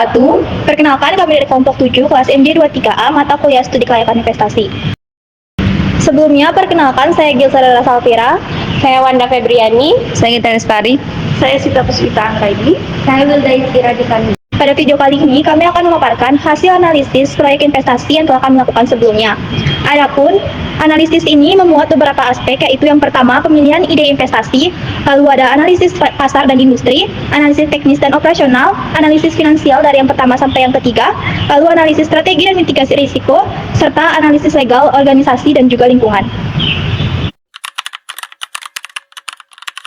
wabarakatuh. Perkenalkan, kami dari kelompok 7 kelas MJ23A mata kuliah studi kelayakan investasi. Sebelumnya, perkenalkan saya Gilsara Salvira, saya Wanda Febriani, saya Gita Lestari, saya Sita Puspita Anggraini, saya Wilda Istira Dikani. Pada video kali ini, kami akan memaparkan hasil analisis proyek investasi yang telah kami lakukan sebelumnya. Adapun, analisis ini memuat beberapa aspek, yaitu yang pertama, pemilihan ide investasi, lalu ada analisis pasar dan industri, analisis teknis dan operasional, analisis finansial dari yang pertama sampai yang ketiga, lalu analisis strategi dan mitigasi risiko, serta analisis legal, organisasi, dan juga lingkungan.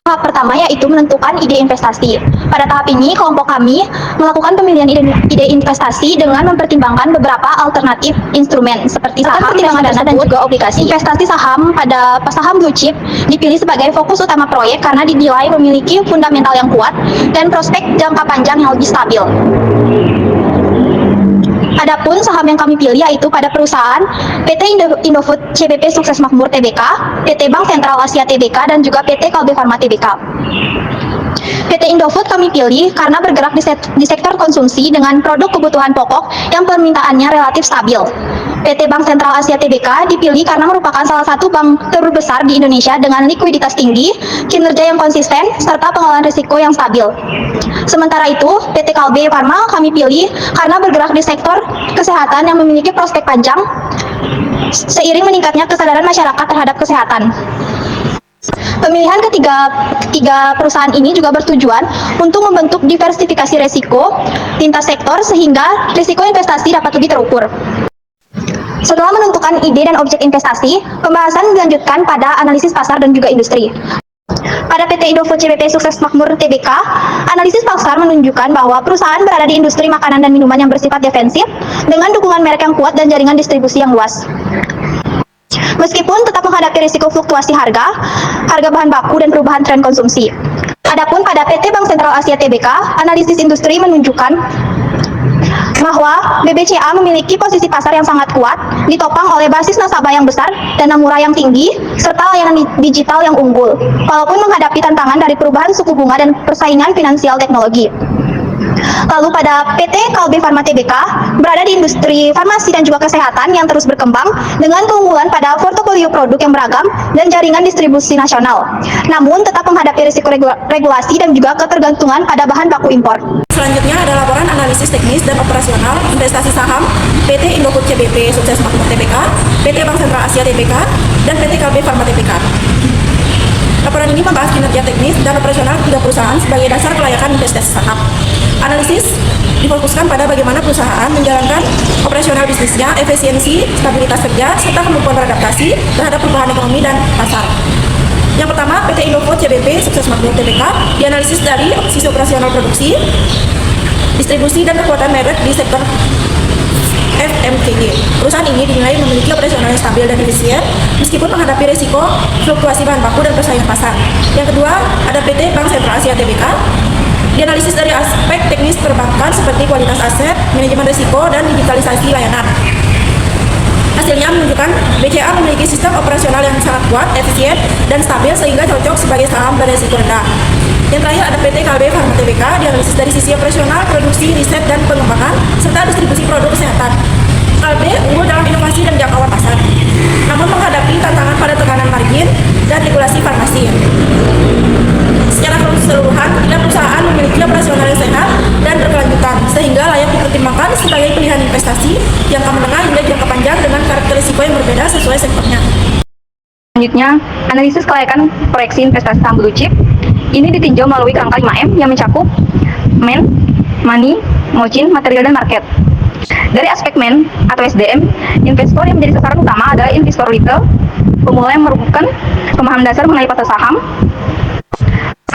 Tahap pertama yaitu menentukan ide investasi. Pada tahap ini, kelompok kami melakukan pemilihan ide investasi dengan mempertimbangkan beberapa alternatif instrumen seperti saham, dana, dan juga obligasi. Investasi saham pada saham blue chip dipilih sebagai fokus utama proyek karena dinilai memiliki fundamental yang kuat dan prospek jangka panjang yang lebih stabil. Adapun saham yang kami pilih yaitu pada perusahaan PT Indofood CBP Sukses Makmur Tbk, PT Bank Sentral Asia Tbk, dan juga PT Kalbe Farma Tbk. PT Indofood kami pilih karena bergerak di sektor konsumsi dengan produk kebutuhan pokok yang permintaannya relatif stabil. PT Bank Sentral Asia Tbk dipilih karena merupakan salah satu bank terbesar di Indonesia dengan likuiditas tinggi, kinerja yang konsisten, serta pengelolaan risiko yang stabil. Sementara itu, PT Kalbe Farma kami pilih karena bergerak di sektor kesehatan yang memiliki prospek panjang, seiring meningkatnya kesadaran masyarakat terhadap kesehatan. Pemilihan ketiga perusahaan ini juga bertujuan untuk membentuk diversifikasi risiko lintas sektor sehingga risiko investasi dapat lebih terukur. Setelah menentukan ide dan objek investasi, pembahasan dilanjutkan pada analisis pasar dan juga industri. Pada PT Indofood CBP Sukses Makmur Tbk, analisis pasar menunjukkan bahwa perusahaan berada di industri makanan dan minuman yang bersifat defensif dengan dukungan merek yang kuat dan jaringan distribusi yang luas. Meskipun tetap menghadapi risiko fluktuasi harga bahan baku dan perubahan tren konsumsi. Adapun pada PT Bank Sentral Asia Tbk, analisis industri menunjukkan bahwa BBCA memiliki posisi pasar yang sangat kuat, ditopang oleh basis nasabah yang besar, dana murah yang tinggi, serta layanan digital yang unggul, walaupun menghadapi tantangan dari perubahan suku bunga dan persaingan finansial teknologi. Lalu pada PT Kalbe Farma Tbk berada di industri farmasi dan juga kesehatan yang terus berkembang dengan keunggulan pada portofolio produk yang beragam dan jaringan distribusi nasional. Namun tetap menghadapi risiko regulasi dan juga ketergantungan pada bahan baku impor. Selanjutnya ada laporan analisis teknis dan operasional investasi saham PT Indofood CBP Sukses Makmur Tbk, PT Bank Sentral Asia Tbk, dan PT Kalbe Farma Tbk. Laporan ini membahas kinerja teknis dan operasional tiga perusahaan sebagai dasar kelayakan investasi saham. Analisis difokuskan pada bagaimana perusahaan menjalankan operasional bisnisnya, efisiensi, stabilitas kerja, serta kemampuan beradaptasi terhadap perubahan ekonomi dan pasar. Yang pertama, PT Indofood CBP Sukses Makmur Tbk dianalisis dari sisi operasional produksi, distribusi, dan kekuatan merek di sektor FMCG. Perusahaan ini dinilai memiliki operasional yang stabil dan efisien meskipun menghadapi risiko fluktuasi bahan baku dan persaingan pasar. Yang kedua, ada PT Bank Sentral Asia Tbk. Dianalisis dari aspek teknis perbankan seperti kualitas aset, manajemen risiko, dan digitalisasi layanan. Hasilnya menunjukkan BCA memiliki sistem operasional yang sangat kuat, efisien, dan stabil sehingga cocok sebagai saham berisiko rendah. Yang terakhir ada PT Kalbe Farma Tbk, dianalisis dari sisi operasional, produksi, riset, dan pengembangan, serta distribusi produk kesehatan. Kalbe unggul dalam inovasi dan jangkauan pasar, namun menghadapi tantangan pada tekanan margin dan regulasi farmasi. Secara keseluruhan, ketiga perusahaan memiliki operasional yang sehat dan berkelanjutan, sehingga layak dipertimbangkan sebagai pilihan investasi jangka menengah hingga jangka panjang dengan karakter risiko yang berbeda sesuai sektornya. Selanjutnya, analisis kelayakan proyeksi investasi saham blue chip. Ini ditinjau melalui kerangka 5M yang mencakup man, money, margin, material, dan market. Dari aspek man atau SDM, investor yang menjadi sasaran utama adalah investor retail, pemula yang merupakan pemahaman dasar mengenai pasar saham,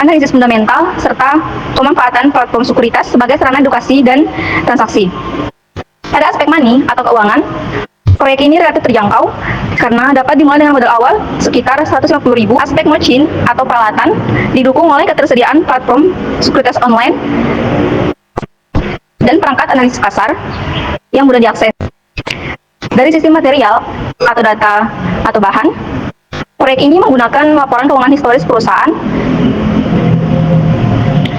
analisis fundamental, serta pemanfaatan platform sekuritas sebagai sarana edukasi dan transaksi. Pada aspek money atau keuangan, proyek ini relatif terjangkau karena dapat dimulai dengan modal awal sekitar 150.000. Aspek margin atau peralatan didukung oleh ketersediaan platform sekuritas online dan perangkat analisis pasar yang mudah diakses. Dari sisi material atau data atau bahan, proyek ini menggunakan laporan keuangan historis perusahaan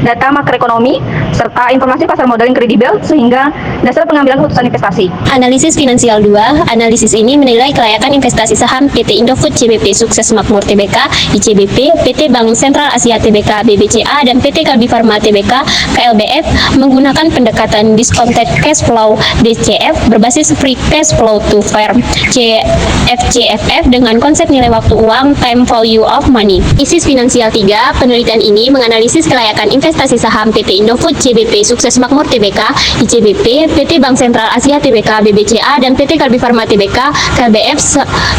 data makroekonomi, serta informasi pasar modal yang kredibel sehingga dasar pengambilan keputusan investasi. Analisis finansial 2. Analisis ini menilai kelayakan investasi saham PT Indofood CBP Sukses Makmur Tbk, ICBP, PT Bank Sentral Asia Tbk, BBCA, dan PT Kalbe Farma Tbk, KLBF menggunakan pendekatan discounted cash flow DCF berbasis free cash flow to firm CFCFF dengan konsep nilai waktu uang time value of money. Isis finansial 3. Penelitian ini menganalisis kelayakan investasi saham PT Indofood CBP Sukses Makmur Tbk, ICBP, PT Bank Sentral Asia Tbk, BBCA, dan PT Kalbe Farma Tbk, KLBF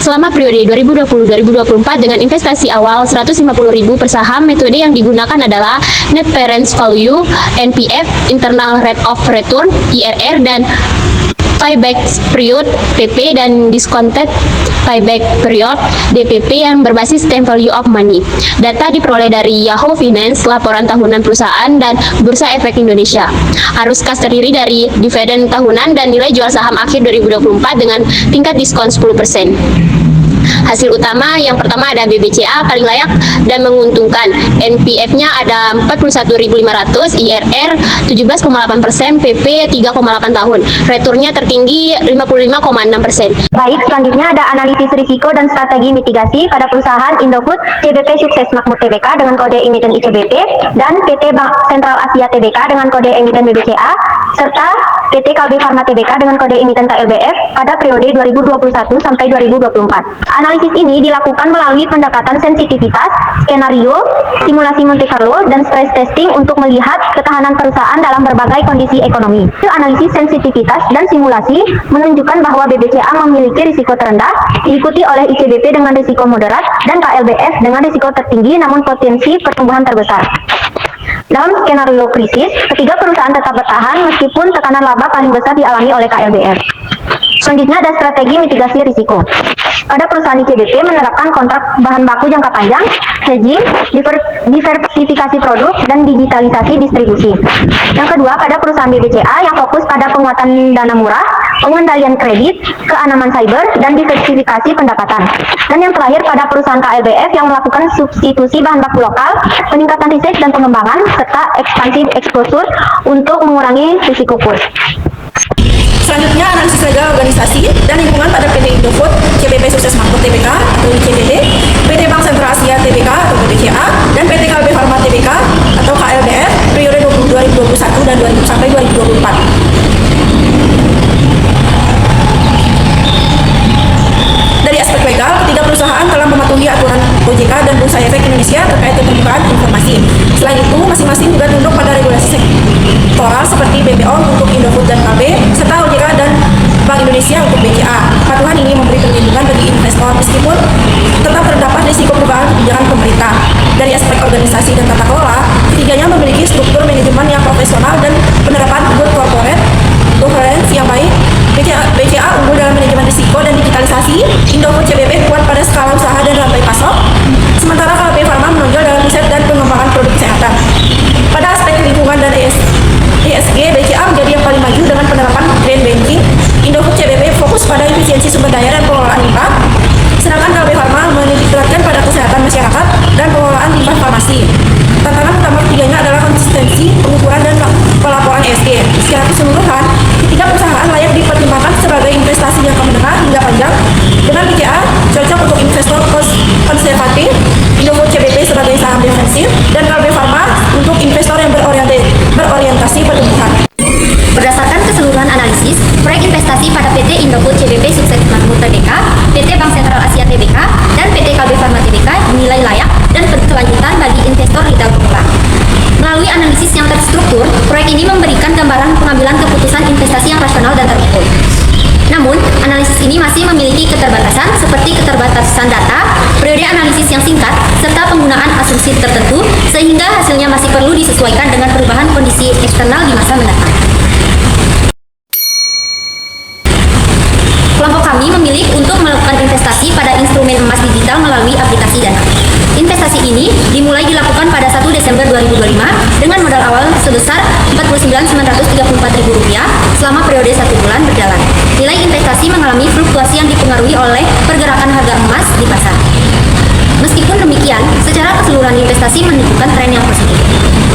selama periode 2020-2024 dengan investasi awal 150.000 per saham. Metode yang digunakan adalah net parent value, NPF, internal rate of return, IRR, dan payback period PP dan discounted payback period DPP yang berbasis time value of money. Data diperoleh dari Yahoo Finance, laporan tahunan perusahaan, dan Bursa Efek Indonesia. Arus kas terdiri dari dividen tahunan dan nilai jual saham akhir 2024 dengan tingkat diskon 10%. Hasil utama yang pertama ada BBCA paling layak dan menguntungkan. NPF-nya ada 41.500, IRR 17,8%, PP 3,8 tahun. Returnnya tertinggi 55,6%. Baik, selanjutnya ada analisis risiko dan strategi mitigasi pada perusahaan Indofood CBP Sukses Makmur Tbk dengan kode emiten ICBP dan PT Bank Sentral Asia Tbk dengan kode emiten BBCA serta PT Kalbe Farma Tbk dengan kode emiten KLBF pada periode 2021 sampai 2024. Analisis ini dilakukan melalui pendekatan sensitivitas, skenario, simulasi Monte Carlo, dan stress testing untuk melihat ketahanan perusahaan dalam berbagai kondisi ekonomi. Analisis sensitivitas dan simulasi menunjukkan bahwa BBCA memiliki risiko terendah, diikuti oleh ICBP dengan risiko moderat, dan KLBF dengan risiko tertinggi namun potensi pertumbuhan terbesar. Dalam skenario krisis, ketiga perusahaan tetap bertahan meskipun tekanan laba paling besar dialami oleh KLBF. Selanjutnya ada strategi mitigasi risiko. Pada perusahaan ICBP menerapkan kontrak bahan baku jangka panjang, hedging, diversifikasi produk, dan digitalisasi distribusi. Yang kedua, pada perusahaan BBCA yang fokus pada penguatan dana murah, pengendalian kredit, keamanan cyber, dan diversifikasi pendapatan. Dan yang terakhir, pada perusahaan KLBF yang melakukan substitusi bahan baku lokal, peningkatan riset dan pengembangan, serta ekspansi eksposur untuk mengurangi risiko kurs. Selanjutnya, analisis legal organisasi dan lingkungan pada PT Indofood CBP Sukses Makmur Tbk atau ICBP, PT Bank Sentral Asia Tbk atau BBCA, dan PT Kalbe Farma Tbk atau KLBF periode 2021 dan sampai 2024. Dari aspek legal, ketiga perusahaan telah mematuhi aturan OJK dan Bursa Efek Indonesia terkait keterbukaan informasi. Selain itu, masing-masing juga tunduk pada regulasi sektoral seperti BPO untuk Indofood dan KB, serta OJK dan Bank Indonesia untuk BCA. Kepatuhan ini memberi perlindungan bagi investor meskipun tetap terdapat risiko perubahan kebijakan pemerintah. Dari aspek organisasi dan tata kelola, ketiganya memiliki struktur manajemen yang profesional dan penerapan good corporate governance yang baik. BCA unggul dalam manajemen risiko dan digitalisasi. Indofood CBP kuat pada skala usaha dan rantai pasok. Sementara KLB Farma menonjol dalam riset dan pengembangan produk kesehatan. Pada aspek lingkungan dan ESG, BCA menjadi yang paling maju dengan penerapan green banking. Indofood CBP fokus pada efisiensi sumber daya dan pengelolaan limbah. Sedangkan KLB Farma menitikberatkan pada kesehatan masyarakat dan pengelolaan limbah farmasi. Tantangan utama ketiganya adalah konsistensi, pengukuran, dan pelaporan ESG. Secara keseluruhan, ketiga perusahaan layak dipertimbangkan sebagai investasi jangka menengah hingga panjang. Dengan BCA cocok untuk investor konservatif, Indofood CBP sebagai saham defensif, dan KLB Farma untuk investor yang berorientasi pertumbuhan. Berdasarkan keseluruhan analisis, proyek investasi pada PT Indofood CBP Sukses Makmur Tbk, PT Bank Sentral Asia Tbk, dan PT Kalbe Farma Tbk dinilai layak dan berkelanjutan bagi investor retail pemula. Melalui analisis yang terstruktur, proyek ini memberikan gambaran pengambilan keputusan investasi yang rasional dan terukur. Namun, analisis ini masih memiliki keterbatasan seperti keterbatasan data, periode analisis yang singkat, serta penggunaan asumsi tertentu, sehingga hasilnya masih perlu disesuaikan dengan perubahan kondisi eksternal di masa mendatang. Kelompok kami memilih untuk melakukan investasi pada instrumen emas digital melalui aplikasi Dana. Investasi ini dimulai dilakukan pada 1 Desember 2025 dengan modal awal sebesar Rp49.934.000 selama periode 1 bulan berjalan. Nilai investasi mengalami fluktuasi yang dipengaruhi oleh pergerakan harga emas di pasar. Meskipun demikian, secara keseluruhan investasi menunjukkan tren yang positif.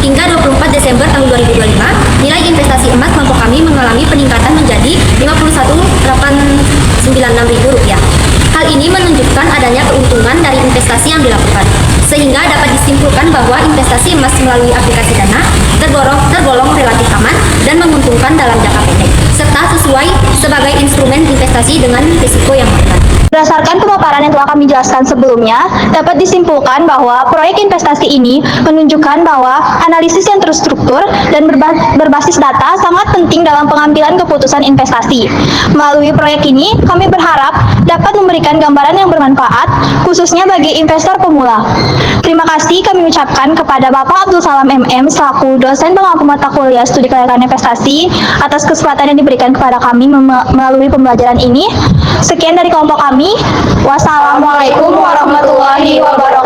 hingga 24 Desember tahun 2025, nilai investasi emas kelompok kami mengalami peningkatan menjadi Rp51.896.000. Hal ini menunjukkan adanya keuntungan dari investasi yang dilakukan, sehingga dapat disimpulkan bahwa investasi emas melalui aplikasi Dana tergolong relatif aman dan menguntungkan dalam jangka pendek, serta sesuai sebagai instrumen investasi dengan risiko yang rendah. Berdasarkan pemaparan yang telah kami jelaskan sebelumnya, dapat disimpulkan bahwa proyek investasi ini menunjukkan bahwa analisis yang terstruktur dan berbasis data sangat penting dalam pengambilan keputusan investasi. Melalui proyek ini, kami berharap dapat memberikan gambaran yang bermanfaat, khususnya bagi investor pemula. Terima kasih kami ucapkan kepada Bapak Abdul Salam MM selaku dosen pengampu mata kuliah studi kelayakan investasi atas kesempatan yang diberikan kepada kami melalui pembelajaran ini. Sekian dari kelompok kami. Wassalamualaikum warahmatullahi wabarakatuh.